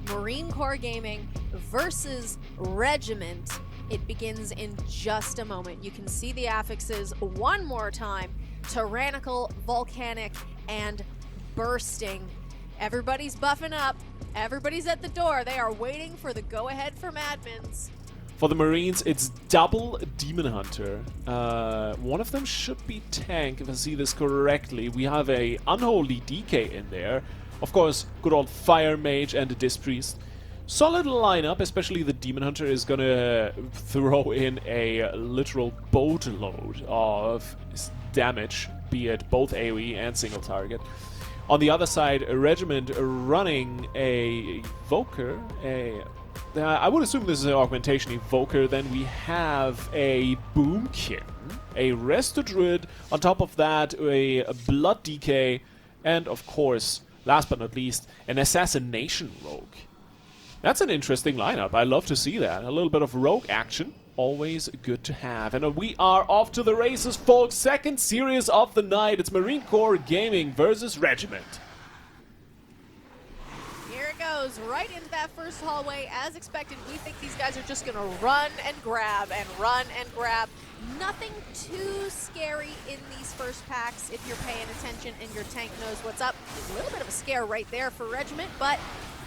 Marine Corps Gaming versus Regiment. It begins in just a moment. You can see the affixes one more time. Tyrannical, volcanic, and bursting. Everybody's buffing up. Everybody's at the door. They are waiting for the go-ahead from admins. For the Marines, it's double Demon Hunter. One of them should be tank, if I see this correctly. We have a Unholy DK in there. Of course, good old Fire Mage and a Disc Priest. Solid lineup, especially the Demon Hunter is gonna throw in a literal boatload of damage, be it both AoE and single target. On the other side, a Regiment running a Evoker, I would assume this is an augmentation evoker. Then we have a Boomkin, a Resto Druid, on top of that a Blood DK, and of course, last but not least, an Assassination Rogue. That's an interesting lineup. I love to see that. A little bit of rogue action, always good to have. And we are off to the races, folks. Second series of the night. It's Marine Corps Gaming versus Regiment. Goes right into that first hallway. As expected, we think these guys are just going to run and grab and run and grab. Nothing too scary in these first packs if you're paying attention and your tank knows what's up. A little bit of a scare right there for Regiment, but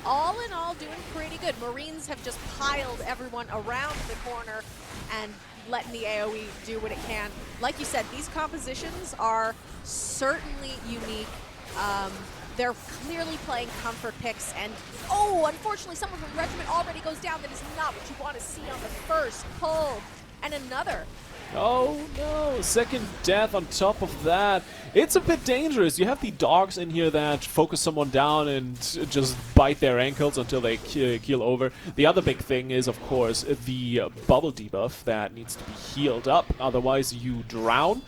all in all, doing pretty good. Marines have just piled everyone around the corner and letting the AoE do what it can. Like you said, these compositions are certainly unique. They're clearly playing comfort picks, and unfortunately someone from Regiment already goes down. That is not what you want to see on the first pull. And another. Oh no, second death on top of that. It's a bit dangerous. You have the dogs in here that focus someone down and just bite their ankles until they keel over. The other big thing is, of course, the bubble debuff that needs to be healed up, otherwise you drown,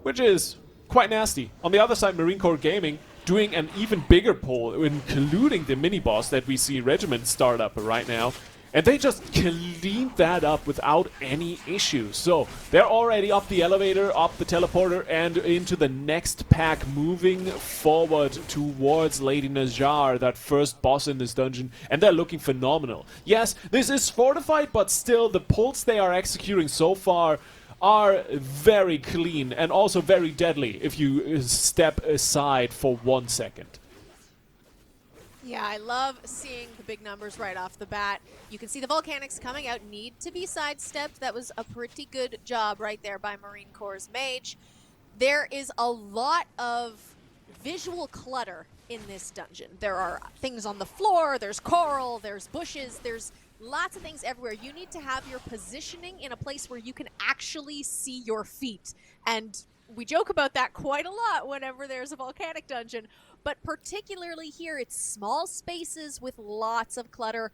which is quite nasty. On the other side, Marine Corps Gaming doing an even bigger pull, including the mini-boss that we see Regiment start up right now. And they just cleaned that up without any issues. So they're already up the elevator, up the teleporter, and into the next pack, moving forward towards Lady Najjar, that first boss in this dungeon. And they're looking phenomenal. Yes, this is fortified, but still the pulls they are executing so far are very clean and also very deadly if you step aside for 1 second. Yeah, I love seeing the big numbers right off the bat. You can see the volcanics coming out, need to be sidestepped. That was a pretty good job right there by Marine Corps' Mage. There is a lot of visual clutter in this dungeon. There are things on the floor, there's coral, there's bushes, there's lots of things everywhere. You need to have your positioning in a place where you can actually see your feet. And we joke about that quite a lot whenever there's a volcanic dungeon. But particularly here, it's small spaces with lots of clutter.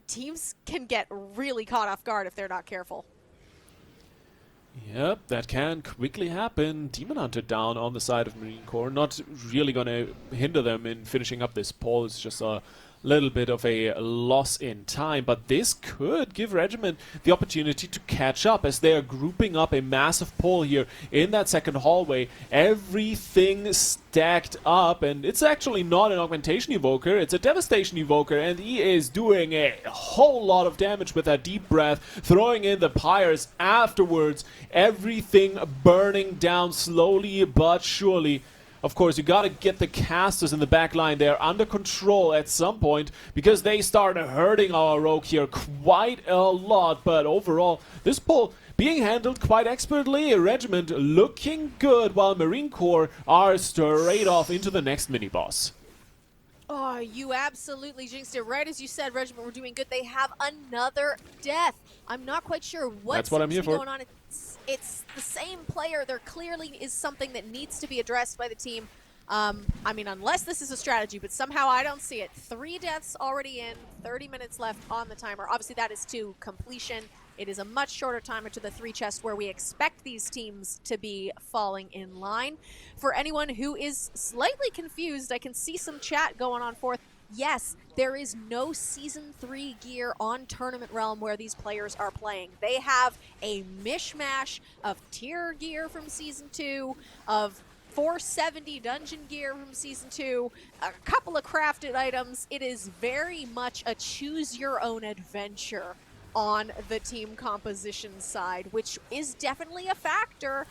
Teams can get really caught off guard if they're not careful. Yep, that can quickly happen. Demon Hunter down on the side of Marine Corps. Not really going to hinder them in finishing up this poll. It's just a little bit of a loss in time, but this could give Regiment the opportunity to catch up as they are grouping up a massive pull here in that second hallway. Everything stacked up, and it's actually not an augmentation evoker, it's a devastation evoker, and he is doing a whole lot of damage with that deep breath, throwing in the pyres afterwards. Everything burning down slowly but surely. Of course, you gotta get the casters in the back line there under control at some point, because they start hurting our rogue here quite a lot. But overall, this pull being handled quite expertly. Regiment looking good, while Marine Corps are straight off into the next mini-boss. Oh, you absolutely jinxed it. Right as you said, Regiment were doing good. They have another death. I'm not quite sure what's going on. It's the same player. There clearly is something that needs to be addressed by the team. I mean, unless this is a strategy, but somehow I don't see it. 3 deaths already in, 30 minutes left on the timer. Obviously, that is to completion. It is a much shorter timer to the 3 chests where we expect these teams to be falling in line. For anyone who is slightly confused, I can see some chat going on forth. Yes, there is no Season 3 gear on Tournament Realm where these players are playing. They have a mishmash of tier gear from Season 2, of 470 dungeon gear from Season 2, a couple of crafted items. It is very much a choose-your-own-adventure on the team composition side, which is definitely a factor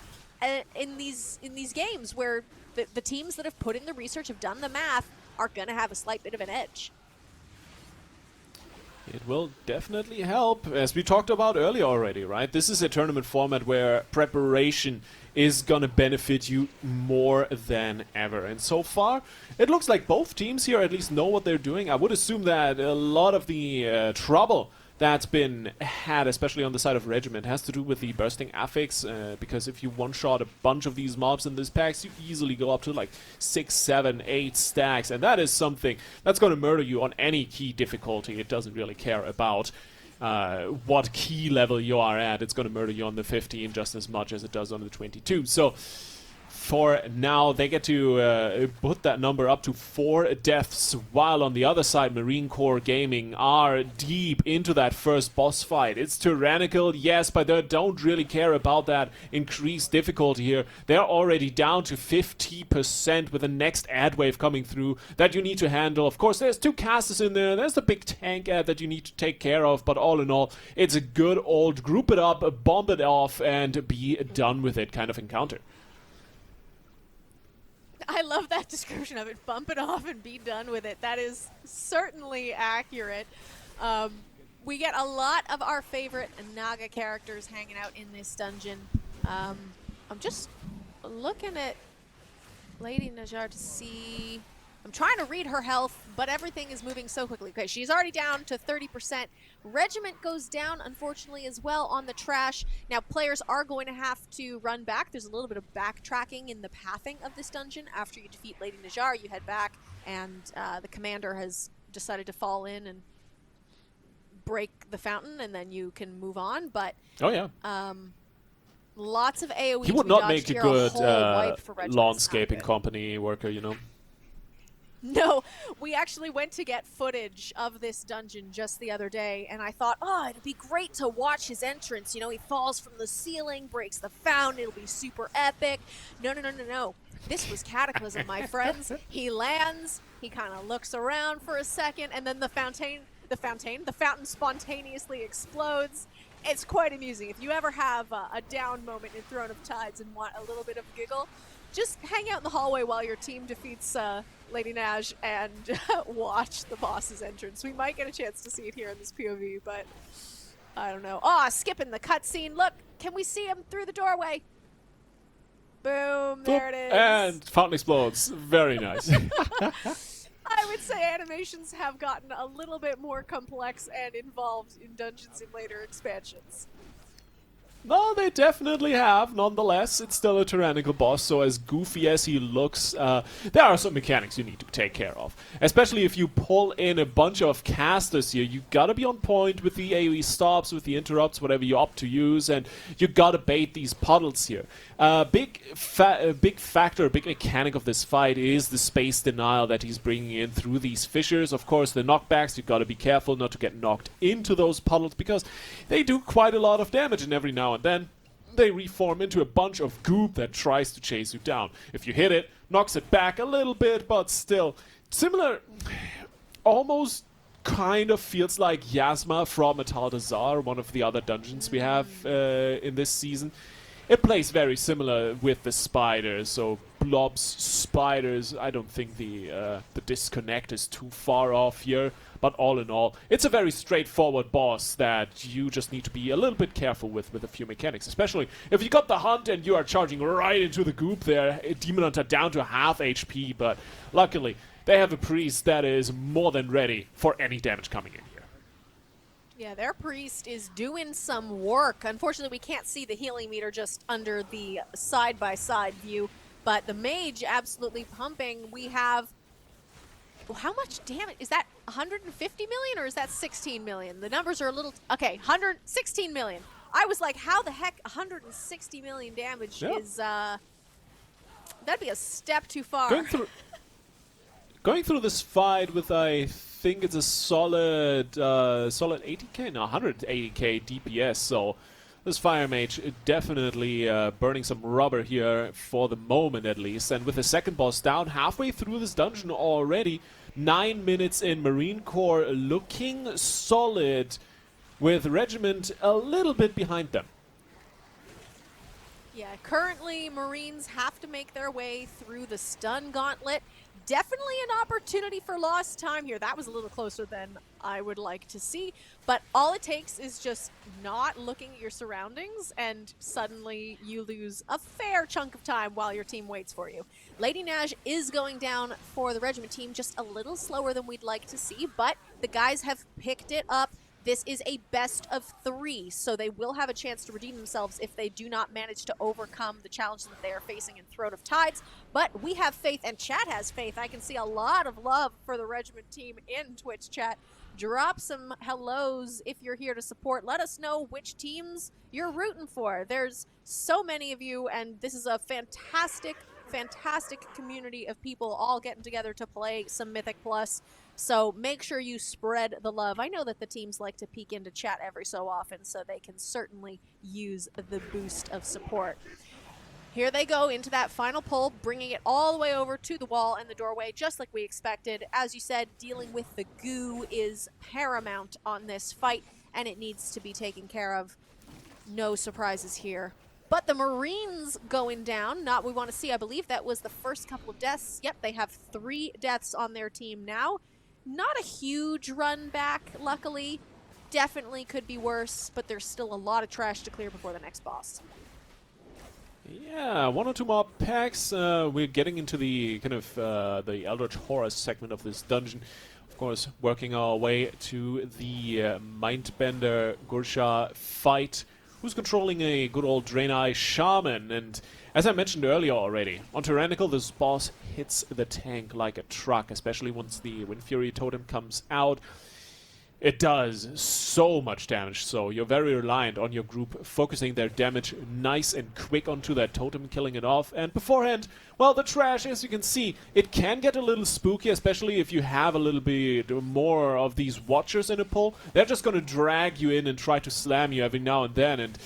in these games where the teams that have put in the research, have done the math, are going to have a slight bit of an edge. It will definitely help, as we talked about earlier already, right? This is a tournament format where preparation is going to benefit you more than ever. And so far, it looks like both teams here at least know what they're doing. I would assume that a lot of the trouble that's been had, especially on the side of Regiment, has to do with the bursting affix, because if you one-shot a bunch of these mobs in this packs, you easily go up to like 6, 7, 8 stacks, and that is something that's going to murder you on any key difficulty. It doesn't really care about what key level you are at. It's going to murder you on the 15 just as much as it does on the 22. So for now, they get to put that number up to 4 deaths, while on the other side, Marine Corps Gaming are deep into that first boss fight. It's tyrannical, yes, but they don't really care about that increased difficulty here. They're already down to 50% with the next ad wave coming through that you need to handle. Of course, there's 2 casters in there. There's the big tank ad that you need to take care of, but all in all, it's a good old group it up, bomb it off, and be done with it kind of encounter. I love that description of it. Bump it off and be done with it. That is certainly accurate. We get a lot of our favorite Naga characters hanging out in this dungeon. I'm just looking at Lady Najar to see... I'm trying to read her health, but everything is moving so quickly. Okay, she's already down to 30%. Regiment goes down, unfortunately, as well on the trash. Now, players are going to have to run back. There's a little bit of backtracking in the pathing of this dungeon. After you defeat Lady Najar, you head back, and the commander has decided to fall in and break the fountain, and then you can move on. But oh yeah, lots of AoE. He would not make a good landscaping company worker, you know. No, we actually went to get footage of this dungeon just the other day, and I thought, oh, it'd be great to watch his entrance. You know, he falls from the ceiling, breaks the fountain, it'll be super epic. No. This was Cataclysm, my friends. He lands, he kind of looks around for a second, and then the fountain spontaneously explodes. It's quite amusing. If you ever have a down moment in Throne of Tides and want a little bit of giggle, just hang out in the hallway while your team defeats Lady Naj and watch the boss's entrance. We might get a chance to see it here in this POV, but I don't know. Oh, skipping the cutscene. Look, can we see him through the doorway? Boom, there it is. And fountain explodes. Very nice. I would say animations have gotten a little bit more complex and involved in dungeons in later expansions. No, they definitely have. Nonetheless, it's still a tyrannical boss, so as goofy as he looks, there are some mechanics you need to take care of. Especially if you pull in a bunch of casters here, you gotta be on point with the AoE stops, with the interrupts, whatever you opt to use, and you gotta bait these puddles here. Big mechanic of this fight is the space denial that he's bringing in through these fissures. Of course, the knockbacks, you gotta be careful not to get knocked into those puddles, because they do quite a lot of damage, and every now and then they reform into a bunch of goop that tries to chase you down. If you hit it, knocks it back a little bit, but still similar, almost kind of feels like Yasma from Ataldazar, one of the other dungeons we have in this season. It plays very similar with the spiders, so blobs, spiders. I don't think the disconnect is too far off here, but all in all, it's a very straightforward boss that you just need to be a little bit careful with a few mechanics, especially if you got the hunt and you are charging right into the goop there. Demon Hunter down to half HP, but luckily they have a priest that is more than ready for any damage coming in. Yeah, their priest is doing some work. Unfortunately, we can't see the healing meter just under the side-by-side view, but the mage absolutely pumping. We have... Well, how much damage? Is that 150 million or is that 16 million? The numbers are a little... Okay, 16 million. I was like, how the heck 160 million damage is... That'd be a step too far. Going through this fight with, I think it's a solid 80k, no, 180k DPS, so This Fire Mage definitely burning some rubber here for the moment at least. And with the second boss down, halfway through this dungeon already, 9 minutes in, Marine Corps looking solid, with Regiment a little bit behind them. Yeah, currently Marines have to make their way through the stun gauntlet. Definitely an opportunity for lost time here. That was a little closer than I would like to see, but all it takes is just not looking at your surroundings and suddenly you lose a fair chunk of time while your team waits for you. Lady Naj is going down for the Regiment team, just a little slower than we'd like to see, but the guys have picked it up. This is a best of 3, so they will have a chance to redeem themselves if they do not manage to overcome the challenges that they are facing in Throat of Tides. But we have faith, and chat has faith. I can see a lot of love for the Regiment team in Twitch chat. Drop some hellos if you're here to support. Let us know which teams you're rooting for. There's so many of you, and this is a fantastic community of people all getting together to play some Mythic Plus. So make sure you spread the love. I know that the teams like to peek into chat every so often, so they can certainly use the boost of support. Here they go into that final pull, bringing it all the way over to the wall and the doorway, just like we expected. As you said, dealing with the goo is paramount on this fight, and it needs to be taken care of. No surprises here. But the Marines going down, not what we want to see. I believe that was the first couple of deaths. Yep, they have 3 deaths on their team now. Not a huge run back, luckily. Definitely could be worse, but there's still a lot of trash to clear before the next boss. Yeah, 1 or 2 more packs. We're getting into the kind of the Eldritch Horror segment of this dungeon. Of course, working our way to the Mindbender Gursha fight. Who's controlling a good old Draenei Shaman? And as I mentioned earlier already, on Tyrannical, this boss hits the tank like a truck, especially once the Wind Fury totem comes out. It does so much damage, so you're very reliant on your group focusing their damage nice and quick onto that totem, killing it off. And beforehand, well, the trash, as you can see, it can get a little spooky, especially if you have a little bit more of these watchers in a pull. They're just going to drag you in and try to slam you every now and then. And,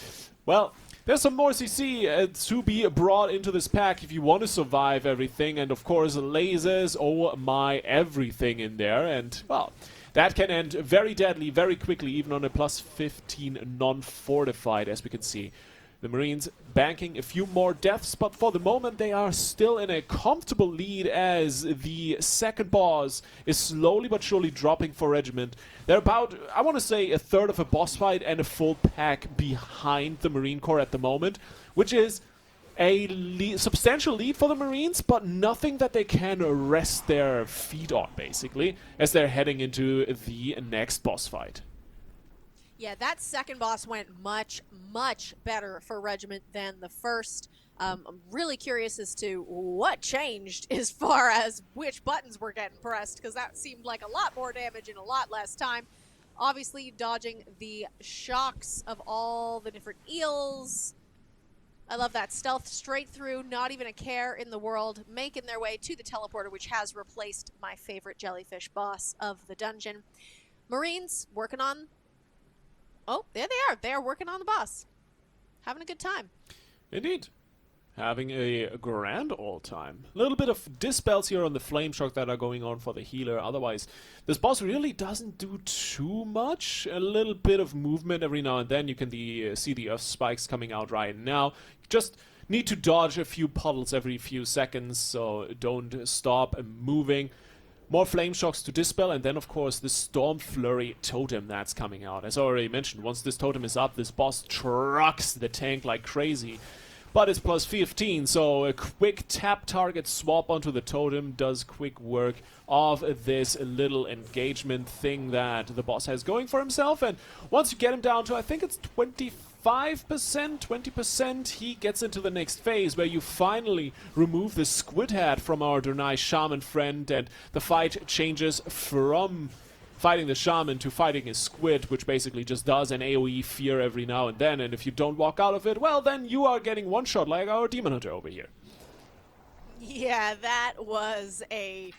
well, there's some more CC to be brought into this pack if you want to survive everything. And, of course, lasers, oh my, everything in there. And, well, that can end very deadly, very quickly, even on a plus 15 non-fortified, as we can see. The Marines banking a few more deaths, but for the moment they are still in a comfortable lead as the second boss is slowly but surely dropping for Regiment. They're about, I want to say, a third of a boss fight and a full pack behind the Marine Corps at the moment, which is a substantial lead for the Marines, but nothing that they can rest their feet on, basically, as they're heading into the next boss fight. Yeah, that second boss went much better for Regiment than the first. I'm really curious as to what changed as far as which buttons were getting pressed, because that seemed like a lot more damage in a lot less time. Obviously, dodging the shocks of all the different eels. I love that. Stealth straight through, not even a care in the world, making their way to the teleporter, which has replaced my favorite jellyfish boss of the dungeon. Marines working on... Oh, there they are. They are working on the boss. Having a good time. Indeed. Having a grand old time. A little bit of dispels here on the flame shock that are going on for the healer. Otherwise, this boss really doesn't do too much. A little bit of movement every now and then. You can see the earth spikes coming out right now. You just need to dodge a few puddles every few seconds, so don't stop moving. More flame shocks to dispel, and then of course the Storm Flurry totem that's coming out. As I already mentioned, once this totem is up, this boss trucks the tank like crazy. But it's plus 15, so a quick tap target swap onto the totem does quick work of this little engagement thing that the boss has going for himself. And once you get him down to, I think it's 25%, 20%, he gets into the next phase where you finally remove the squid head from our Draenei Shaman friend, and the fight changes from fighting the shaman to fighting a squid, which basically just does an AoE fear every now and then, and if you don't walk out of it, well, then you are getting one shot like our Demon Hunter over here. Yeah, that was a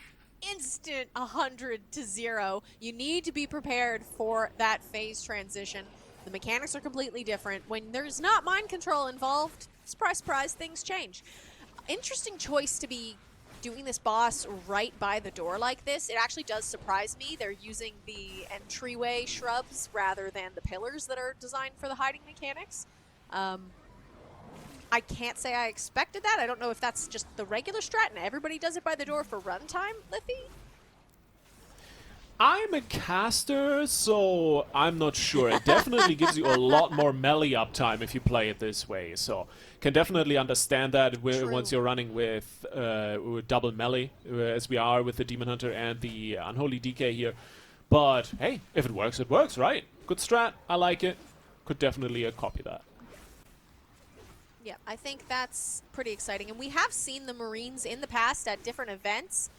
instant 100 to 0. You need to be prepared for that phase transition. The mechanics are completely different. When there's not mind control involved, surprise, surprise, things change. Interesting choice to be doing this boss right by the door like this. It actually does surprise me. They're using the entryway shrubs rather than the pillars that are designed for the hiding mechanics. I can't say I expected that. I don't know if that's just the regular strat and everybody does it by the door for runtime, Liffy. I'm a caster, so I'm not sure. It definitely gives you a lot more melee uptime if you play it this way. So can definitely understand that once you're running with double melee, as we are with the Demon Hunter and the Unholy DK here. But hey, if it works, right? Good strat. I like it. Could definitely copy that. Yeah, I think that's pretty exciting. And we have seen the Marines in the past at different events.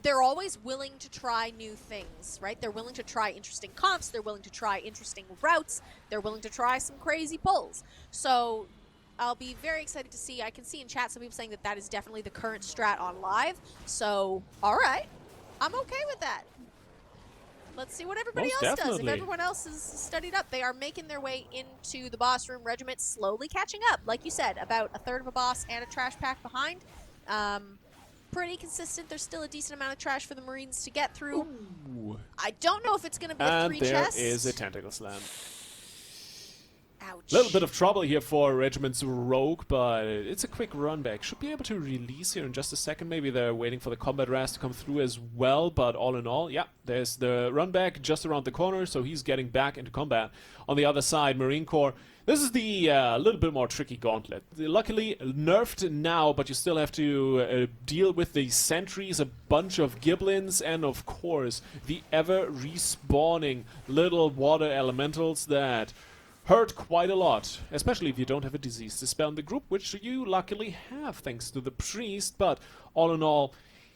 They're always willing to try new things, right? They're willing to try interesting comps. They're willing to try interesting routes. They're willing to try some crazy pulls. So I'll be very excited to see. I can see in chat some people saying that that is definitely the current strat on live. So, all right. I'm okay with that. Let's see what everybody else does. If everyone else is studied up, they are making their way into the boss room. Regiment slowly catching up. Like you said, about a third of a boss and a trash pack behind. Pretty consistent. There's still a decent amount of trash for the Marines to get through. Ooh. I don't know if it's going to be a 3 chest. And there is a tentacle slam. Ouch. A little bit of trouble here for Regiment's Rogue, but it's a quick run back. Should be able to release here in just a second. Maybe they're waiting for the combat ras to come through as well, but all in all, yeah, there's the run back just around the corner, so he's getting back into combat. On the other side, Marine Corps, this is the little bit more tricky gauntlet. Luckily, nerfed now, but you still have to deal with the sentries, a bunch of giblins, and of course, the ever-respawning little water elementals that hurt quite a lot, especially if you don't have a disease dispel in the group, which you luckily have thanks to the priest. But all in all,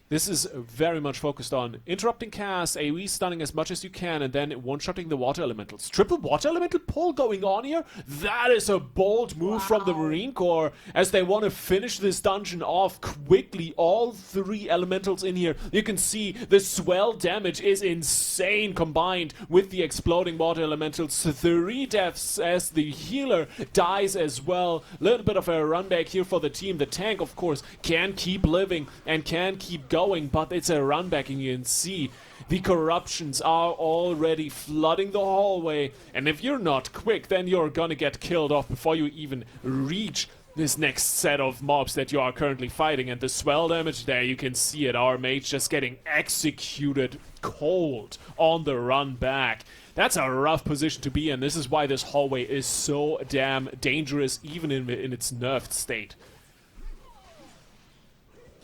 this is very much focused on interrupting cast, AoE stunning as much as you can, and then one-shotting the water elementals. Triple water elemental pull going on here? That is a bold move from the Marine Corps, as they want to finish this dungeon off quickly. All 3 elementals in here. You can see the swell damage is insane combined with the exploding water elementals. 3 deaths as the healer dies as well. Little bit of a run back here for the team. The tank, of course, can keep living and can keep going, but it's a run back, and you can see the corruptions are already flooding the hallway, and if you're not quick, then you're gonna get killed off before you even reach this next set of mobs that you are currently fighting. And the swell damage there, you can see it, our mage just getting executed cold on the run back. That's a rough position to be in. This is why this hallway is so damn dangerous, even in its nerfed state.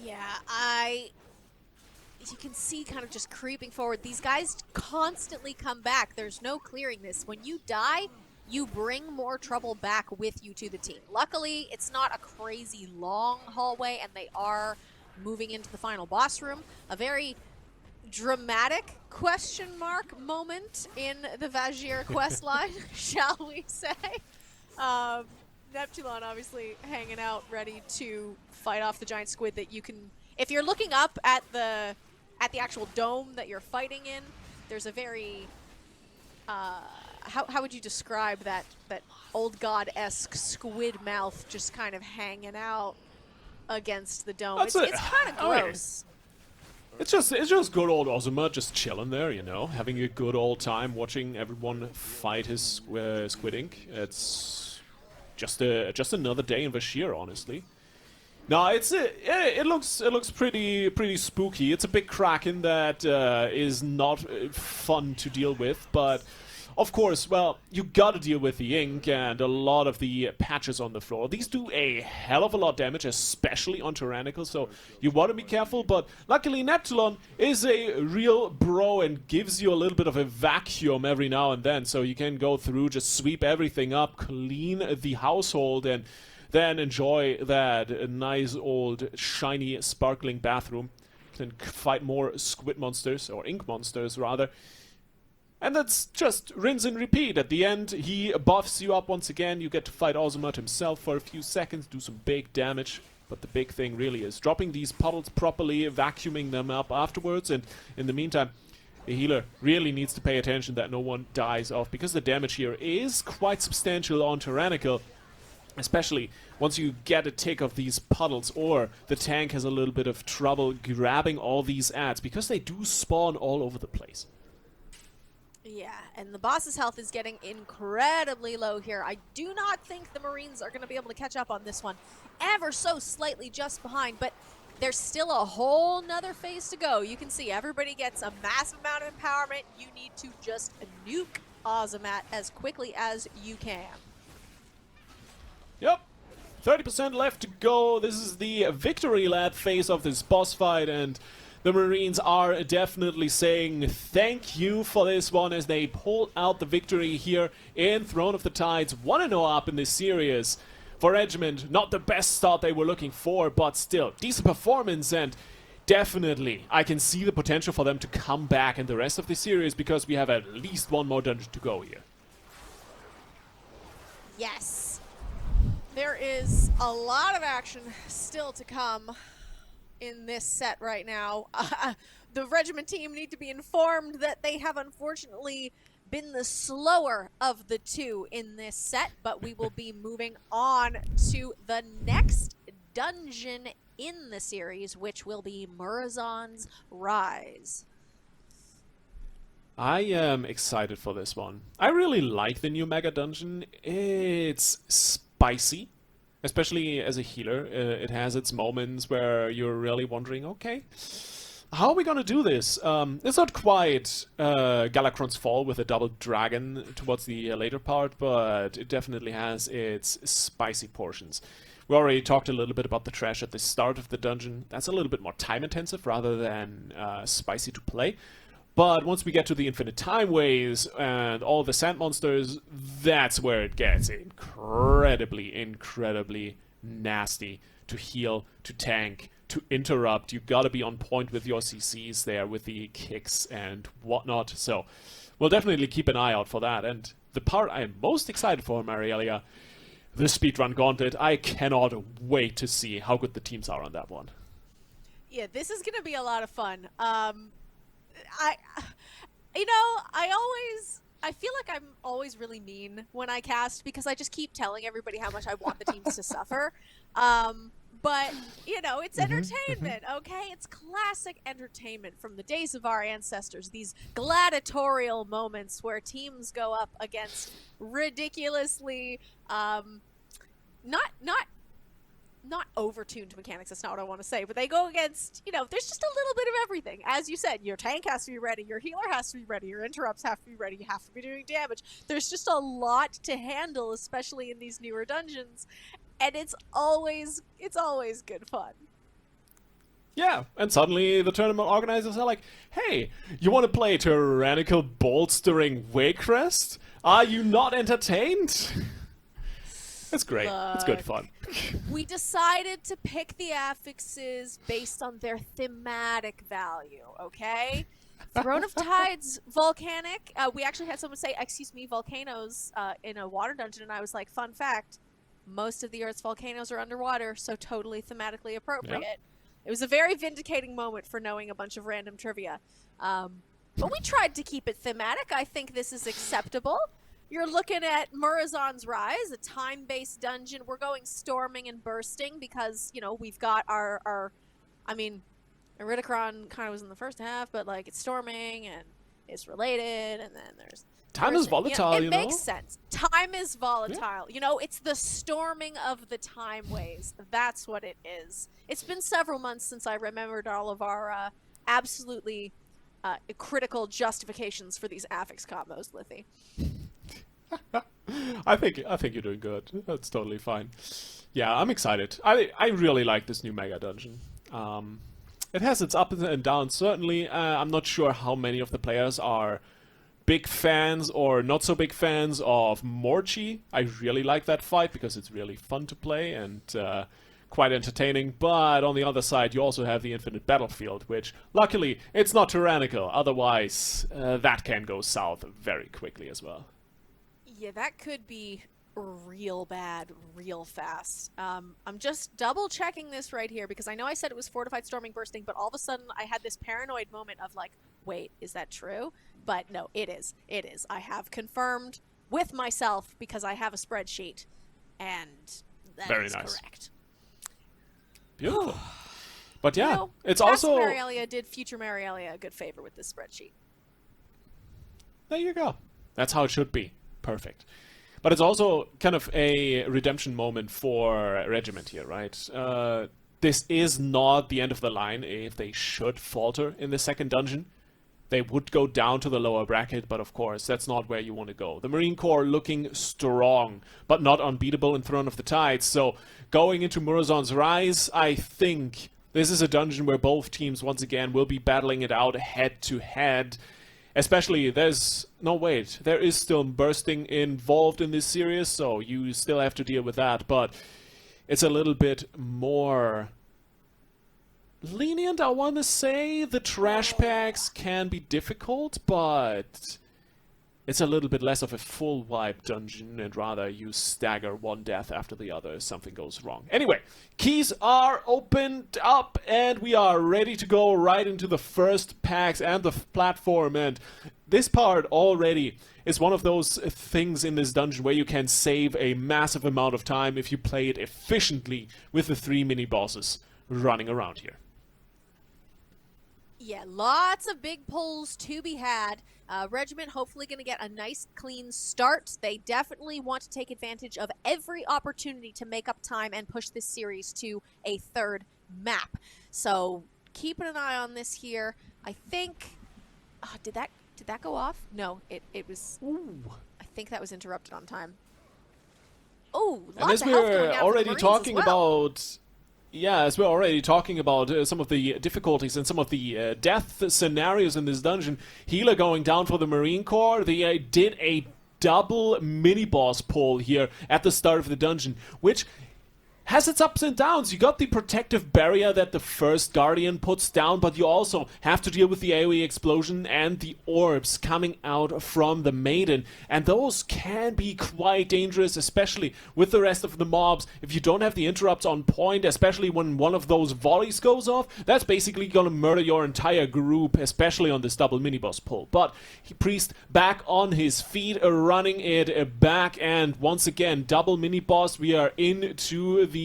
Yeah, you can see kind of just creeping forward. These guys constantly come back. There's no clearing this. When you die, you bring more trouble back with you to the team. Luckily, it's not a crazy long hallway, and they are moving into the final boss room. A very dramatic question mark moment in the Vajir questline, shall we say. Neptulon obviously hanging out, ready to fight off the giant squid that you can... If you're looking up at the actual dome that you're fighting in, there's a very... how would you describe that old god-esque squid mouth just kind of hanging out against the dome? It's kind of gross. It's just good old Ozuma just chilling there, you know, having a good old time watching everyone fight his Squid Ink. It's just another day in Vashir, honestly. No, it looks pretty spooky. It's a big kraken that is not fun to deal with, but of course, well, you gotta deal with the ink and a lot of the patches on the floor. These do a hell of a lot of damage, especially on Tyrannical, so you want to be careful, but luckily Neptulon is a real bro and gives you a little bit of a vacuum every now and then, so you can go through, just sweep everything up, clean the household, and then enjoy that nice old shiny sparkling bathroom. Then fight more squid monsters, or ink monsters rather. And that's just rinse and repeat. At the end, he buffs you up once again. You get to fight Ozumut himself for a few seconds, do some big damage. But the big thing really is dropping these puddles properly, vacuuming them up afterwards. And in the meantime, the healer really needs to pay attention that no one dies off, because the damage here is quite substantial on Tyrannical. Especially once you get a tick of these puddles, or the tank has a little bit of trouble grabbing all these adds, because they do spawn all over the place. Yeah, and the boss's health is getting incredibly low here. I do not think the Marines are going to be able to catch up on this one. Ever so slightly just behind, but there's still a whole nother phase to go. You can see everybody gets a massive amount of empowerment. You need to just nuke Azamat as quickly as you can. Yep, 30% left to go. This is the victory lap phase of this boss fight, and the Marines are definitely saying thank you for this one as they pull out the victory here in Throne of the Tides. 1-0 up in this series. For Regiment, not the best start they were looking for, but still, decent performance, and definitely I can see the potential for them to come back in the rest of the series, because we have at least one more dungeon to go here. Yes. There is a lot of action still to come in this set right now. The Regiment team need to be informed that they have unfortunately been the slower of the two in this set, but we will be moving on to the next dungeon in the series, which will be Murazan's Rise. I am excited for this one. I really like the new Mega Dungeon. It's spicy, especially as a healer. It has its moments where you're really wondering, okay, how are we gonna do this? It's not quite Galakron's Fall with a double dragon towards the later part, but it definitely has its spicy portions. We already talked a little bit about the trash at the start of the dungeon. That's a little bit more time intensive rather than spicy to play. But once we get to the Infinite Time Ways and all the sand monsters, that's where it gets incredibly, incredibly nasty to heal, to tank, to interrupt. You gotta be on point with your CCs there, with the kicks and whatnot. So we'll definitely keep an eye out for that. And the part I'm most excited for, Marielia, the speedrun gauntlet. I cannot wait to see how good the teams are on that one. Yeah, this is gonna be a lot of fun. I feel like I'm always really mean when I cast, because I just keep telling everybody how much I want the teams to suffer. But, you know, it's entertainment, okay? It's classic entertainment from the days of our ancestors. These gladiatorial moments where teams go up against ridiculously, not over-tuned mechanics, that's not what I want to say, but they go against, you know, there's just a little bit of everything. As you said, your tank has to be ready, your healer has to be ready, your interrupts have to be ready, you have to be doing damage. There's just a lot to handle, especially in these newer dungeons, and it's always good fun. Yeah, and suddenly the tournament organizers are like, hey, you want to play Tyrannical Bolts during Waycrest? Are you not entertained? It's great. Look, it's good fun. We decided to pick the affixes based on their thematic value, okay? Throne of Tides, volcanic. We actually had someone say, excuse me, volcanoes in a water dungeon, and I was like, fun fact, most of the Earth's volcanoes are underwater, so totally thematically appropriate. Yep. It was a very vindicating moment for knowing a bunch of random trivia. But we tried to keep it thematic. I think this is acceptable. You're looking at Murazan's Rise, a time-based dungeon. We're going storming and bursting because, you know, we've got our I mean, Iridikron kind of was in the first half, but, like, it's storming and it's related, and then there's... Time is volatile, you know? It makes sense. Time is volatile. Yeah. You know, it's the storming of the time ways. That's what it is. It's been several months since I remembered all of our absolutely critical justifications for these affix combos, Lithy. I think you're doing good. That's totally fine. Yeah, I'm excited. I really like this new Mega Dungeon. It has its ups and downs, certainly. I'm not sure how many of the players are big fans or not so big fans of Morchi. I really like that fight because it's really fun to play and quite entertaining. But on the other side, you also have the Infinite Battlefield, which, luckily, it's not tyrannical. Otherwise, that can go south very quickly as well. Yeah, that could be real bad, real fast. I'm just double checking this right here because I know I said it was fortified storming bursting, but all of a sudden I had this paranoid moment of like, wait, is that true? But no, it is. It is. I have confirmed with myself because I have a spreadsheet, and that Very is nice. correct. Beautiful. But yeah, You know, it's past also... Marialia did future Marialia a good favor with this spreadsheet. There you go. That's how it should be. Perfect. But it's also kind of a redemption moment for Regiment here, right? This is not the end of the line if they should falter in the second dungeon. They would go down to the lower bracket, but of course, that's not where you want to go. The Marine Corps looking strong, but not unbeatable in Throne of the Tides. So, going into Murozond's Rise, I think this is a dungeon where both teams, once again, will be battling it out head-to-head. Especially, there is still bursting involved in this series, so you still have to deal with that, but it's a little bit more lenient, I want to say. The trash packs can be difficult, but it's a little bit less of a full wipe dungeon, and rather you stagger one death after the other if something goes wrong. Anyway, keys are opened up, and we are ready to go right into the first packs and the platform, and this part already is one of those things in this dungeon where you can save a massive amount of time if you play it efficiently with the 3 mini-bosses running around here. Yeah, lots of big pulls to be had. Regiment hopefully going to get a nice clean start. They definitely want to take advantage of every opportunity to make up time and push this series to a third map. So keeping an eye on this here. I think... did that go off? No, it was... Ooh. I think that was interrupted on time. Oh, And lots as of health going we're down for the already Marines talking as well. about... Yeah, as we're already talking about some of the difficulties and some of the death scenarios in this dungeon, healer going down for the Marine Corps. They did a double mini-boss pull here at the start of the dungeon, which has its ups and downs. You got the protective barrier that the first Guardian puts down, but you also have to deal with the AoE explosion and the orbs coming out from the Maiden, and those can be quite dangerous, especially with the rest of the mobs. If you don't have the interrupts on point, especially when one of those volleys goes off, that's basically gonna murder your entire group, especially on this double mini-boss pull. But Priest back on his feet, running it back, and once again, double mini-boss. We are into the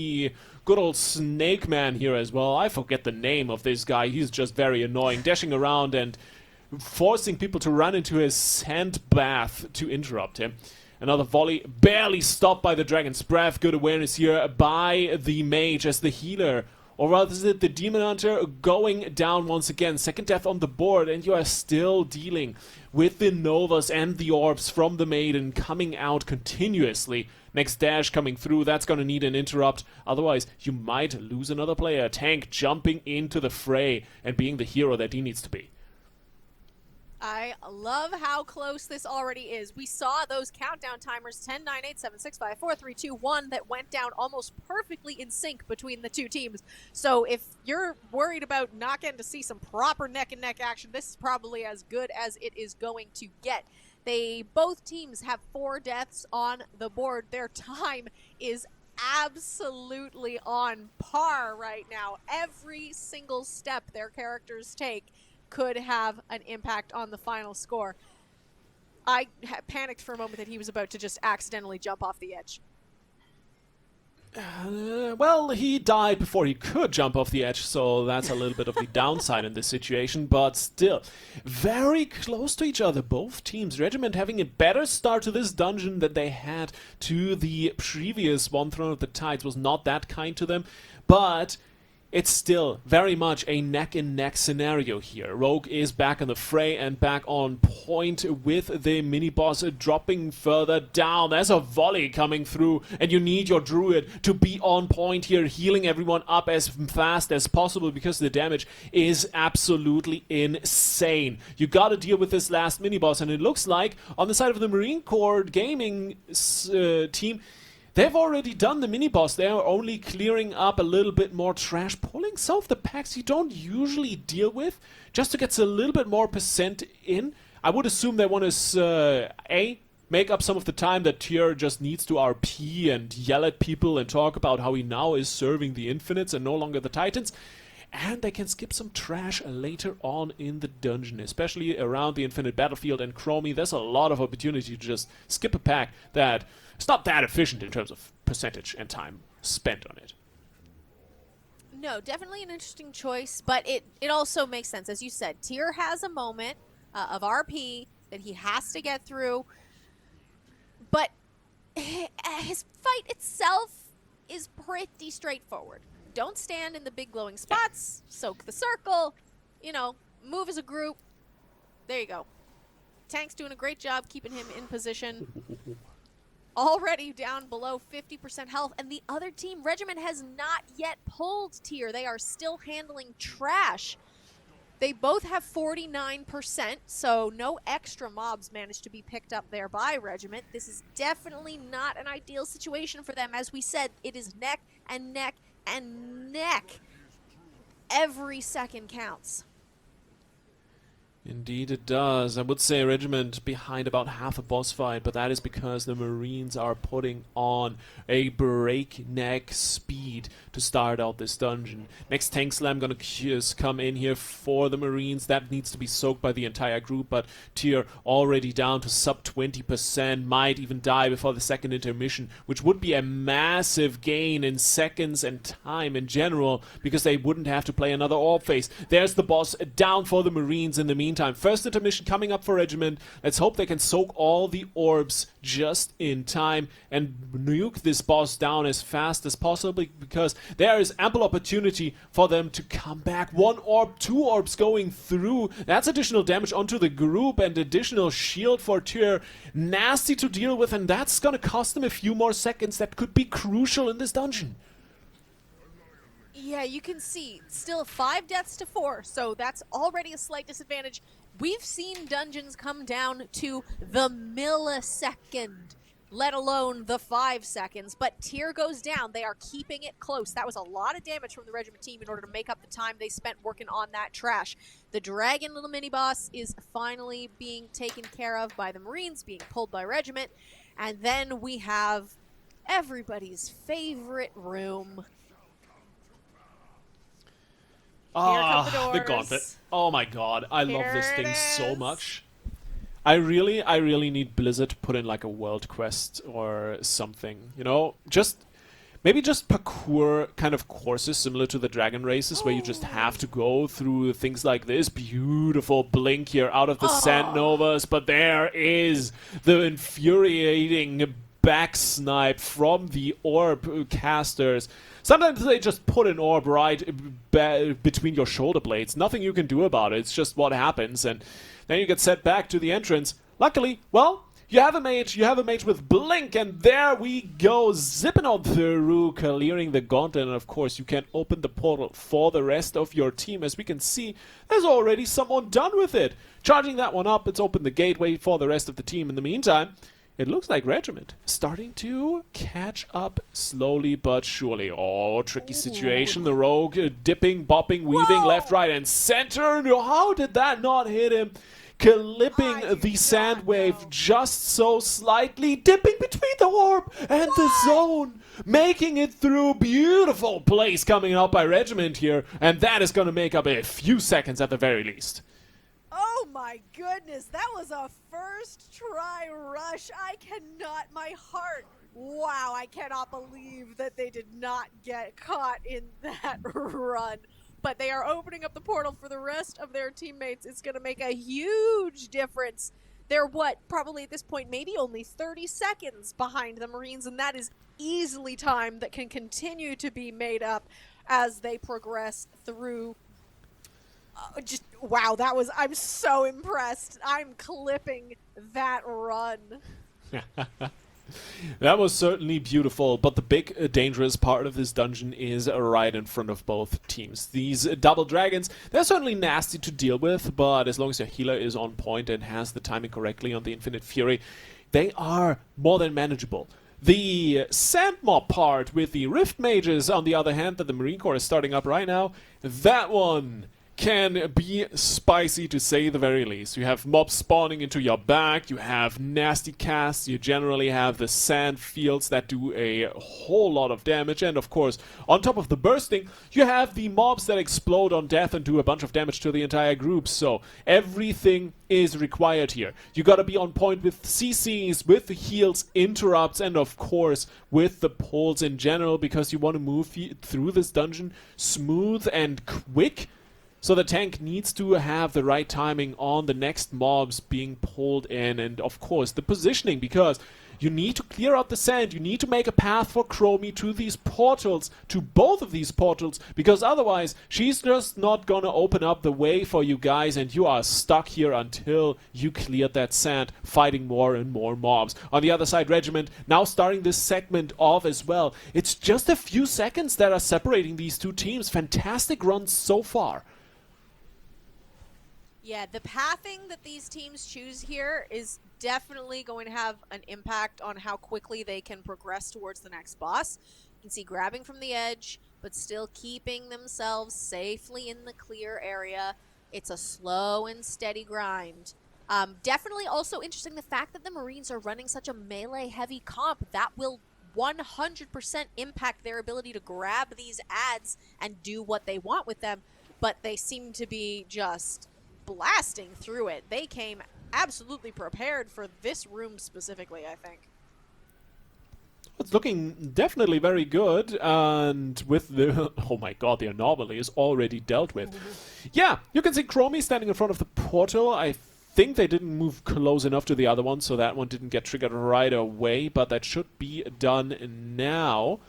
good old Snake Man here as well. I forget the name of this guy. He's just very annoying, dashing around and forcing people to run into his sand bath to interrupt him. Another volley, barely stopped by the Dragon's Breath. Good awareness here by the mage as the healer, or rather is it the Demon Hunter, going down once again. Second death on the board, and you are still dealing with the Novas and the orbs from the Maiden coming out continuously. Next dash coming through, that's going to need an interrupt. Otherwise, you might lose another player. Tank jumping into the fray and being the hero that he needs to be. I love how close this already is. We saw those countdown timers, 10, 9, 8, 7, 6, 5, 4, 3, 2, 1, that went down almost perfectly in sync between the two teams. So if you're worried about not getting to see some proper neck-and-neck action, this is probably as good as it is going to get. Both teams have 4 deaths on the board. Their time is absolutely on par right now. Every single step their characters take could have an impact on the final score. I panicked for a moment that he was about to just accidentally jump off the edge. Well, he died before he could jump off the edge, so that's a little bit of the downside in this situation, but still, very close to each other, both teams. Regiment having a better start to this dungeon than they had to the previous one. Throne of the Tides was not that kind to them, but it's still very much a neck-and-neck scenario here. Rogue is back in the fray and back on point with the mini-boss dropping further down. There's a volley coming through, and you need your druid to be on point here, healing everyone up as fast as possible because the damage is absolutely insane. You gotta deal with this last mini-boss, and it looks like on the side of the Marine Corps gaming team, they've already done the mini-boss. They're only clearing up a little bit more trash, pulling some of the packs you don't usually deal with, just to get a little bit more percent in. I would assume they want to, make up some of the time that Tyr just needs to RP and yell at people and talk about how he now is serving the Infinites and no longer the Titans. and they can skip some trash later on in the dungeon, especially around the Infinite Battlefield and Chromie. There's a lot of opportunity to just skip a pack that is not that efficient in terms of percentage and time spent on it. No, definitely an interesting choice, but it also makes sense. As you said, Tyr has a moment of RP that he has to get through, but his fight itself is pretty straightforward. Don't stand in the big glowing spots, soak the circle, you know, move as a group. There you go. Tank's doing a great job keeping him in position. Already down below 50% health, and the other team, Regiment, has not yet pulled Tyr. They are still handling trash. They both have 49%, so no extra mobs managed to be picked up there by Regiment. This is definitely not an ideal situation for them. As we said, it is neck and neck and neck. Every second counts. Indeed it does. I would say Regiment behind about half a boss fight, but that is because the Marines are putting on a breakneck speed to start out this dungeon. Next Tank Slam gonna come in here for the Marines. That needs to be soaked by the entire group, but Tyr already down to sub 20%, might even die before the second intermission, which would be a massive gain in seconds and time in general, because they wouldn't have to play another orb phase. There's the boss down for the Marines in the meantime. First intermission coming up for Regiment. Let's hope they can soak all the orbs just in time and nuke this boss down as fast as possible, because there is ample opportunity for them to come back. One orb, two orbs going through. That's additional damage onto the group and additional shield for Tyr. Nasty to deal with, and that's gonna cost them a few more seconds. That could be crucial in this dungeon. Yeah, you can see still 5 deaths to 4, so that's already a slight disadvantage. We've seen dungeons come down to the millisecond, let alone the 5 seconds, but Tyr goes down. They are keeping it close. That was a lot of damage from the Regiment team in order to make up the time they spent working on that trash. The dragon little mini-boss is finally being taken care of by the Marines, being pulled by Regiment, and then we have everybody's favorite room. Ah, the gauntlet. Oh my god, I love this thing so much. I really need Blizzard to put in like a world quest or something, you know? Maybe just parkour kind of courses similar to the Dragon Races, where you just have to go through things like this. Beautiful blink here out of the Sand Novas, but there is the infuriating back snipe from the orb casters. Sometimes they just put an orb right between your shoulder blades. Nothing you can do about it. It's just what happens, and then you get set back to the entrance. Luckily, well, you have a mage with blink, and there we go, zipping on through, clearing the gauntlet, and of course you can open the portal for the rest of your team. As we can see, there's already someone done with it. Charging that one up, it's opened the gateway for the rest of the team. In the meantime, it looks like Regiment starting to catch up slowly but surely. Oh, tricky situation. The rogue dipping, bopping, weaving left, right, and center. No, how did that not hit him? Clipping the sand wave just so slightly, dipping between the orb and the zone, making it through. Beautiful place coming out by Regiment here, and that is going to make up a few seconds at the very least. Oh my goodness, that was a first try rush. My heart. Wow, I cannot believe that they did not get caught in that run. But they are opening up the portal for the rest of their teammates. It's going to make a huge difference. They're probably at this point, maybe only 30 seconds behind the Marines, and that is easily time that can continue to be made up as they progress through. Wow, I'm so impressed. I'm clipping that run. That was certainly beautiful, but the big dangerous part of this dungeon is right in front of both teams. These double dragons, they're certainly nasty to deal with, but as long as your healer is on point and has the timing correctly on the Infinite Fury, they are more than manageable. The sand mob part with the Rift Mages, on the other hand, that the Marine Corps is starting up right now, that one can be spicy to say the very least. You have mobs spawning into your back, you have nasty casts, you generally have the sand fields that do a whole lot of damage, and of course, on top of the bursting, you have the mobs that explode on death and do a bunch of damage to the entire group, so everything is required here. You gotta be on point with CCs, with the heals, interrupts, and of course, with the pulls in general, because you want to move through this dungeon smooth and quick. So the tank needs to have the right timing on the next mobs being pulled in, and of course the positioning, because you need to clear out the sand, you need to make a path for Chromie to these portals, to both of these portals, because otherwise she's just not gonna open up the way for you guys and you are stuck here until you cleared that sand, fighting more and more mobs. On the other side, Regiment now starting this segment off as well. It's just a few seconds that are separating these two teams. Fantastic runs so far. Yeah, the pathing that these teams choose here is definitely going to have an impact on how quickly they can progress towards the next boss. You can see grabbing from the edge, but still keeping themselves safely in the clear area. It's a slow and steady grind. Definitely also interesting the fact that the Marines are running such a melee-heavy comp. That will 100% impact their ability to grab these adds and do what they want with them, but they seem to be just blasting through it. They came absolutely prepared for this room specifically, I think. It's looking definitely very good, and with the... oh my god, the anomaly is already dealt with. Yeah, you can see Chromie standing in front of the portal. I think they didn't move close enough to the other one, so that one didn't get triggered right away, but that should be done now.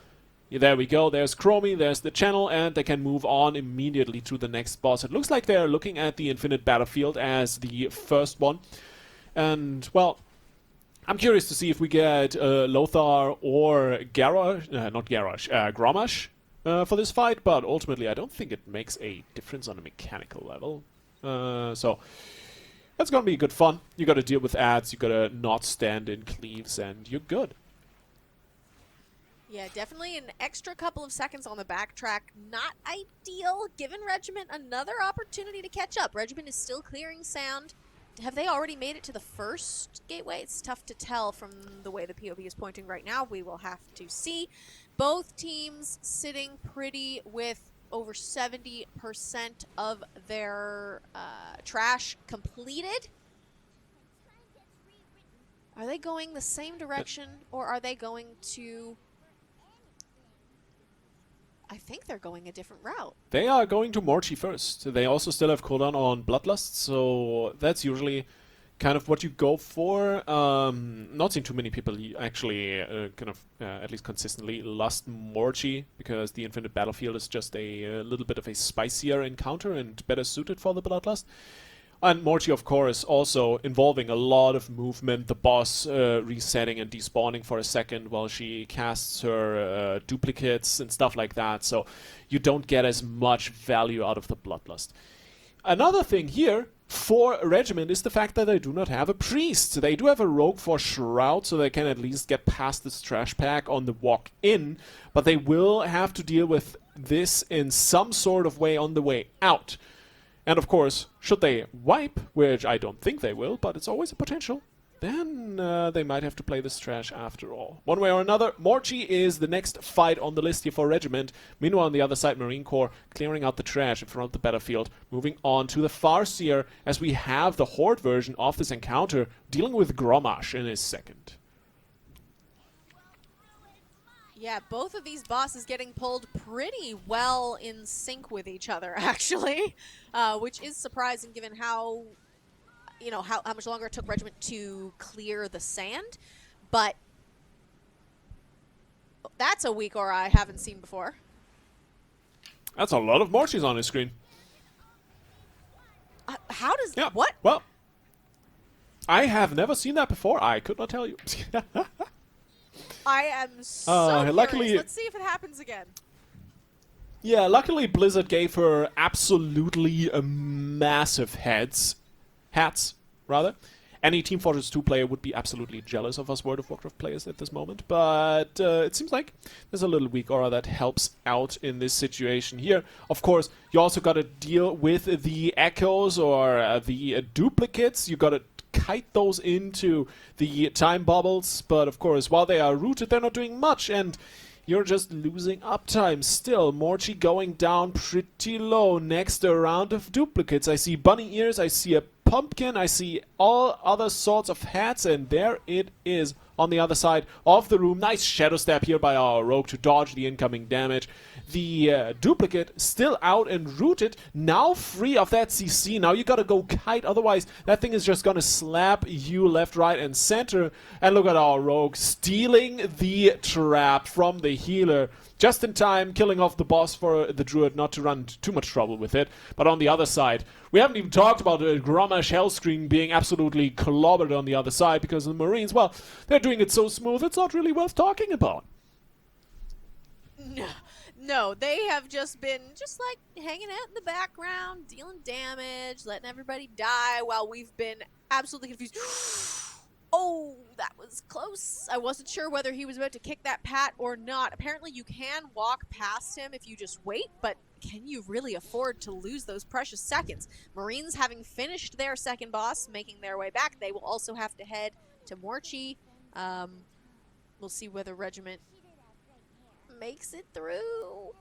Yeah, there we go, there's Chromie, there's the channel, and they can move on immediately to the next boss. It looks like they're looking at the Infinite Battlefield as the first one. And, well, I'm curious to see if we get Lothar or Garrosh, not Garrosh, Grommash for this fight, but ultimately I don't think it makes a difference on a mechanical level. So, that's gonna be good fun. You gotta deal with adds, you gotta not stand in cleaves, and you're good. Yeah, definitely an extra couple of seconds on the backtrack. Not ideal, given Regiment another opportunity to catch up. Regiment is still clearing sound. Have they already made it to the first gateway? It's tough to tell from the way the POV is pointing right now. We will have to see. Both teams sitting pretty with over 70% of their trash completed. Are they going the same direction, or are they going to... I think they're going a different route. They are going to Morchi first. They also still have cooldown on Bloodlust, so that's usually kind of what you go for. Not seeing too many people actually at least consistently lust Morchi, because the Infinite Battlefield is just a little bit of a spicier encounter and better suited for the Bloodlust. And Morchi, of course, also involving a lot of movement, the boss resetting and despawning for a second while she casts her duplicates and stuff like that, so you don't get as much value out of the Bloodlust. Another thing here for Regiment is the fact that they do not have a priest. They do have a rogue for Shroud, so they can at least get past this trash pack on the walk in, but they will have to deal with this in some sort of way on the way out. And of course, should they wipe, which I don't think they will, but it's always a potential, then they might have to play this trash after all. One way or another, Morchi is the next fight on the list here for Regiment. Meanwhile, on the other side, Marine Corps clearing out the trash in front of the battlefield, moving on to the Farseer, as we have the Horde version of this encounter, dealing with Grommash in his second. Yeah, both of these bosses getting pulled pretty well in sync with each other, actually, which is surprising given how, how much longer it took Regiment to clear the sand. But that's a weak aura I haven't seen before. That's a lot of Morchis on his screen. How does... Yeah, what? Well, I have never seen that before. I could not tell you. I am so curious. Luckily, let's see if it happens again. Yeah, luckily Blizzard gave her absolutely massive hats, rather. Any Team Fortress 2 player would be absolutely jealous of us World of Warcraft players at this moment, but it seems like there's a little weak aura that helps out in this situation here. Of course, you also got to deal with the echoes or the duplicates. You got to kite those into the time bubbles, but of course, while they are rooted, they're not doing much, and you're just losing uptime still. Morchi going down pretty low next to a round of duplicates. I see bunny ears, I see a pumpkin, I see all other sorts of hats, and there it is on the other side of the room. Nice shadow step here by our rogue to dodge the incoming damage. The duplicate still out and rooted, now free of that CC. Now you gotta go kite, otherwise that thing is just gonna slap you left, right, and center. And look at our rogue stealing the trap from the healer. Just in time, killing off the boss for the druid not to run too much trouble with it. But on the other side, we haven't even talked about the Gromma shell screen being absolutely clobbered on the other side, because the Marines, well, they're doing it so smooth, it's not really worth talking about. No, they have just been like hanging out in the background, dealing damage, letting everybody die while we've been absolutely confused. Oh, that was close. I wasn't sure whether he was about to kick that pat or not. Apparently you can walk past him if you just wait, but can you really afford to lose those precious seconds? Marines, having finished their second boss, making their way back, they will also have to head to Morchi. We'll see whether Regiment makes it through.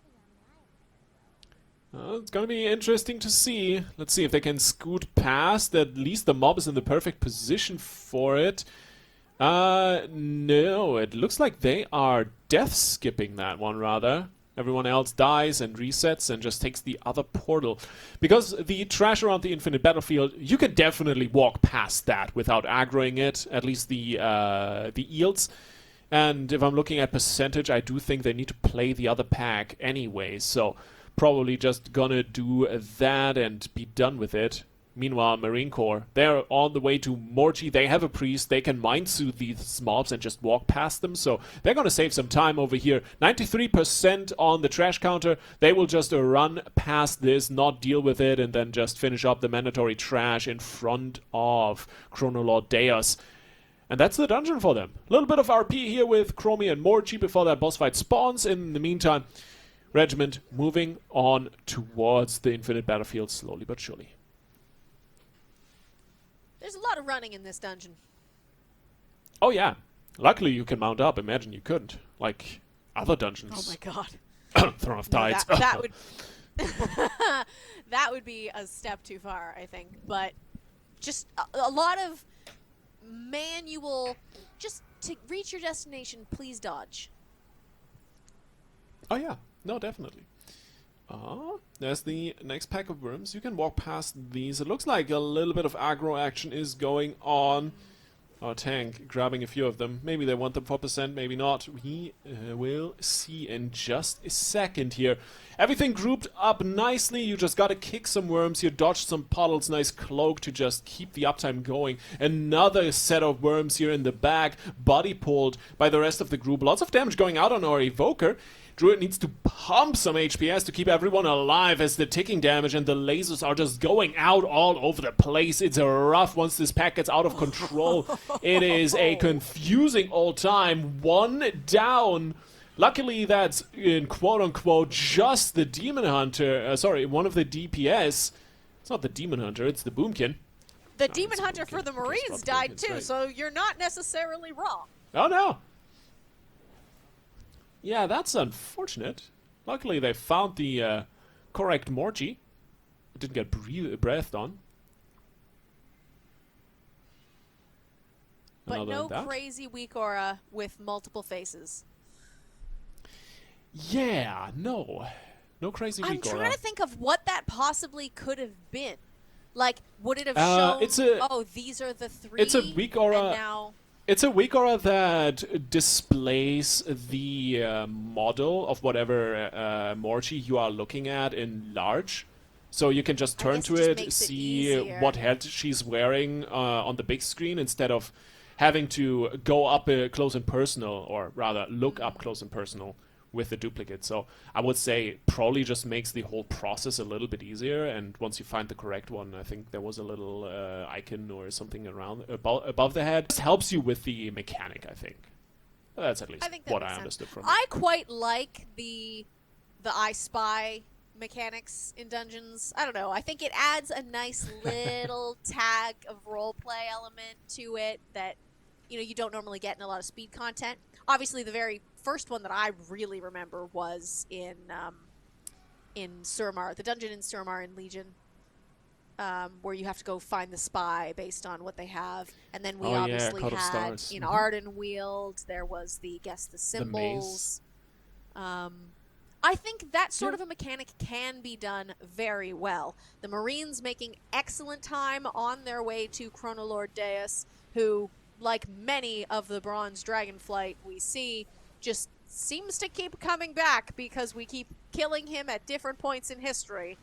It's gonna be interesting to see. Let's see if they can scoot past. At least the mob is in the perfect position for it. No, it looks like they are death skipping that one, rather. Everyone else dies and resets and just takes the other portal. Because the trash around the infinite battlefield, you can definitely walk past that without aggroing it, at least the eels. And if I'm looking at percentage, I do think they need to play the other pack anyway, so probably just gonna do that and be done with it. Meanwhile, Marine Corps, they're on the way to Morchi. They have a priest. They can mind soothe these mobs and just walk past them. So they're going to save some time over here. 93% on the trash counter. They will just run past this, not deal with it, and then just finish up the mandatory trash in front of Chronolod Deus. And that's the dungeon for them. A little bit of RP here with Chromie and Morchi before that boss fight spawns. In the meantime, Regiment moving on towards the infinite battlefield slowly but surely. There's a lot of running in this dungeon. Oh yeah. Luckily you can mount up. Imagine you couldn't. Like other dungeons. Oh my god. Throne of Tides. No, that would that would be a step too far, I think. But just a lot of manual, just to reach your destination, please dodge. Oh yeah. No, definitely. There's the next pack of worms. You can walk past these. It looks like a little bit of aggro action is going on. Our tank grabbing a few of them. Maybe they want them for percent, maybe not. We will see in just a second here. Everything grouped up nicely. You just gotta kick some worms here, dodge some puddles. Nice cloak to just keep the uptime going. Another set of worms here in the back. Body pulled by the rest of the group. Lots of damage going out on our evoker. Druid needs to pump some HPS to keep everyone alive as the ticking damage and the lasers are just going out all over the place. It's rough once this pack gets out of control. It is a confusing old time. One down. Luckily, that's in quote-unquote just the Demon Hunter. Sorry, one of the DPS. It's not the Demon Hunter, it's the Boomkin. The Demon Hunter for the Marines died too, so you're not necessarily wrong. Oh no! Yeah, that's unfortunate. Luckily, they found the correct Morchi. It didn't get breathed on. But no crazy weak aura with multiple faces. Yeah, no. No crazy weak aura. I'm trying to think of what that possibly could have been. Like, would it have shown, oh, these are the three? It's a weak aura. And now It's a weak aura that displays the model of whatever Morchi you are looking at in large. So you can just turn to it, see what head she's wearing on the big screen instead of having to go up close and personal, or rather look up close and personal with the duplicate. So I would say probably just makes the whole process a little bit easier. And once you find the correct one, I think there was a little icon or something around above the head. It helps you with the mechanic, I think. That's at least what I understood from it. I quite like the I Spy mechanics in dungeons. I don't know. I think it adds a nice little tag of roleplay element to it that you don't normally get in a lot of speed content. Obviously, the very first one that I really remember was in Suramar, the dungeon in Suramar in Legion, where you have to go find the spy based on what they have. And then we obviously had Ardenweald. There was the Guess the Symbols. I think that sort of a mechanic can be done very well. The Marines making excellent time on their way to Chronoloord Deus, who, like many of the Bronze Dragonflight we see, just seems to keep coming back because we keep killing him at different points in history.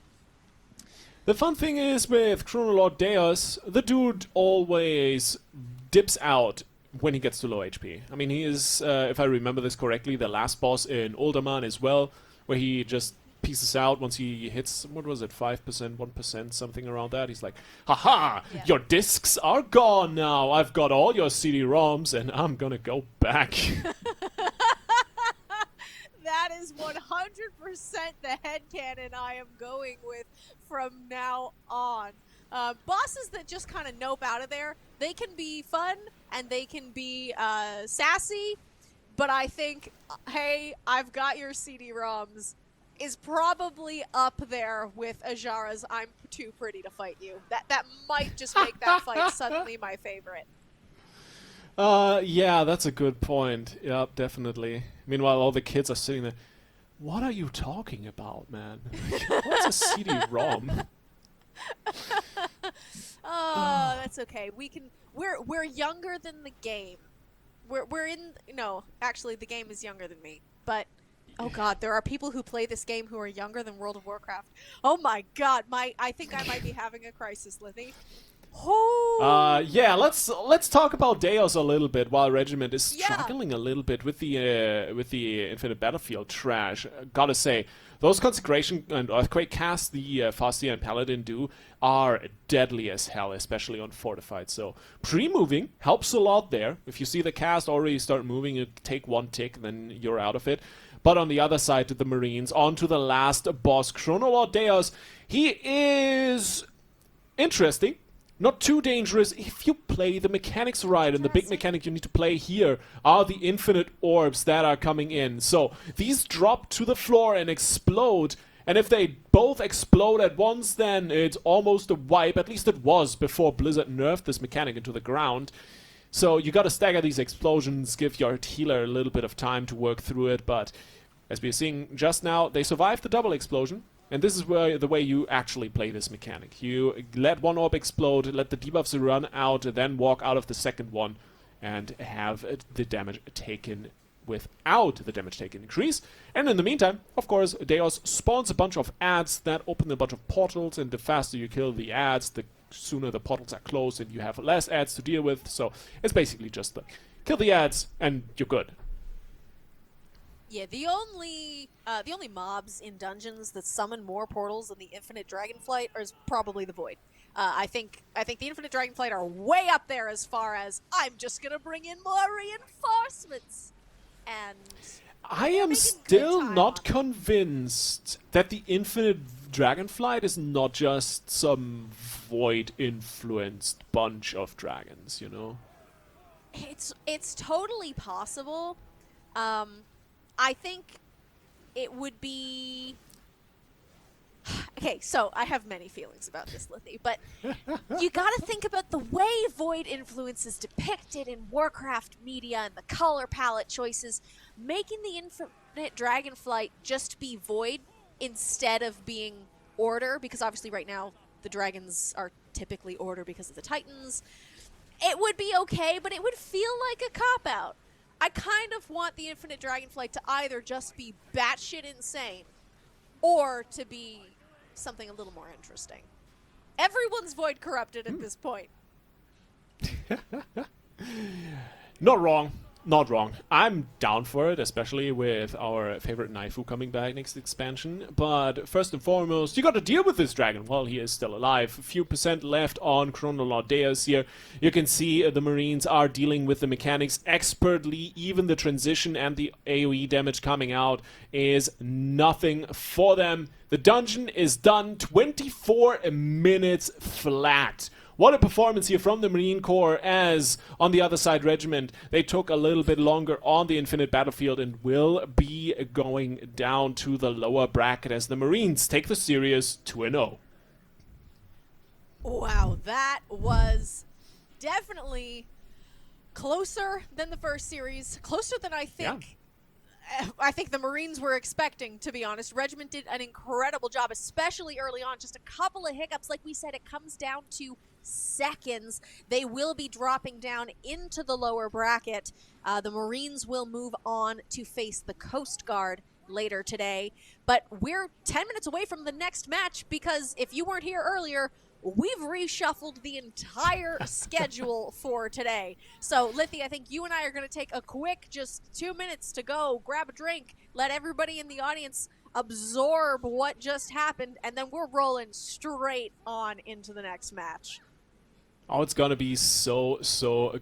The fun thing is with Chronoloord Deus, the dude always dips out when he gets to low HP. I mean, he is, if I remember this correctly, the last boss in Uldaman as well, where he just pieces out once he hits, what was it, 5%, 1%, something around that. He's like, haha, your discs are gone now. I've got all your CD-ROMs and I'm gonna go back. That is 100% the headcanon I am going with from now on. Bosses that just kind of nope out of there, they can be fun and they can be sassy, but I think, hey, I've got your CD-ROMs is probably up there with Ajara's I'm too pretty to fight you. That might just make that fight suddenly my favorite. Yeah, that's a good point. Yeah, definitely. Meanwhile, all the kids are sitting there. What are you talking about, man? What's a CD-ROM? Oh, that's okay. We're younger than the game. Actually the game is younger than me. But oh god, there are people who play this game who are younger than World of Warcraft. Oh my god, I think I might be having a crisis, Livy. Yeah, let's talk about Deus a little bit while Regiment is struggling a little bit with the Infinite Battlefield trash. Gotta say, those Consecration and Earthquake casts the Fastia and Paladin do are deadly as hell, especially on Fortified. So pre-moving helps a lot there. If you see the cast already start moving, you take one tick, then you're out of it. But on the other side, the Marines, on to the last boss, Chronoloord Deus. He is interesting. Not too dangerous if you play the mechanics right, and the big mechanic you need to play here are the infinite orbs that are coming in. So these drop to the floor and explode, and if they both explode at once, then it's almost a wipe. At least it was before Blizzard nerfed this mechanic into the ground. So you gotta stagger these explosions, give your healer a little bit of time to work through it, but as we're seeing just now, they survived the double explosion. And this is where the way you actually play this mechanic. You let one orb explode, let the debuffs run out, then walk out of the second one and have the damage taken without the damage taken increase. And in the meantime, of course, Deus spawns a bunch of adds that open a bunch of portals, and the faster you kill the adds, the sooner the portals are closed and you have less adds to deal with. So it's basically just kill the adds and you're good. Yeah, the only mobs in dungeons that summon more portals than the Infinite Dragonflight is probably the Void. I think the Infinite Dragonflight are way up there as far as I'm just gonna bring in more reinforcements. And I am still not convinced that the Infinite Dragonflight is not just some Void-influenced bunch of dragons, you know? It's totally possible. I think it would be... Okay, so I have many feelings about this, Lithy, but you gotta think about the way Void influence is depicted in Warcraft media and the color palette choices, making the Infinite Dragonflight just be Void instead of being Order, because obviously right now the dragons are typically Order because of the Titans. It would be okay, but it would feel like a cop-out. I kind of want the Infinite Dragonflight to either just be batshit insane or to be something a little more interesting. Everyone's Void corrupted at this point. Not wrong. Not wrong. I'm down for it, especially with our favorite Naifu coming back next expansion. But first and foremost, you got to deal with this dragon. Well, he is still alive. A few percent left on Chronolodeus here. You can see the Marines are dealing with the mechanics expertly. Even the transition and the AoE damage coming out is nothing for them. The dungeon is done. 24 minutes flat. What a performance here from the Marine Corps, as on the other side, Regiment, they took a little bit longer on the Infinite Battlefield and will be going down to the lower bracket as the Marines take the series 2-0. Wow, that was definitely closer than the first series, closer than I think. Yeah. I think the Marines were expecting, to be honest. Regiment did an incredible job, especially early on. Just a couple of hiccups. Like we said, it comes down to seconds. They will be dropping down into the lower bracket. The Marines will move on to face the Coast Guard later today. But we're 10 minutes away from the next match, because if you weren't here earlier, we've reshuffled the entire schedule for today. So, Lithy, I think you and I are going to take a quick, just 2 minutes to go, grab a drink, let everybody in the audience absorb what just happened, and then we're rolling straight on into the next match. Oh, it's gonna be so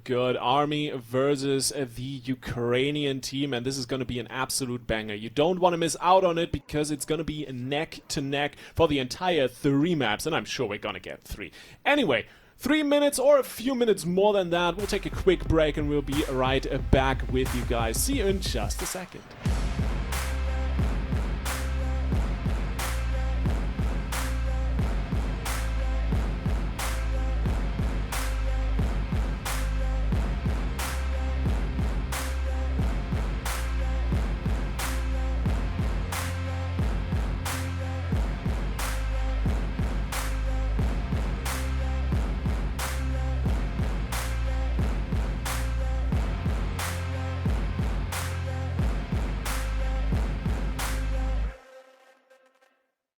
good. Army versus the Ukrainian team, and this is gonna be an absolute banger. You don't want to miss out on it, because it's gonna be neck to neck for the entire 3 maps, and I'm sure we're gonna get 3. Anyway, 3 minutes or a few minutes more than that. We'll take a quick break and we'll be right back with you guys. See you in just a second.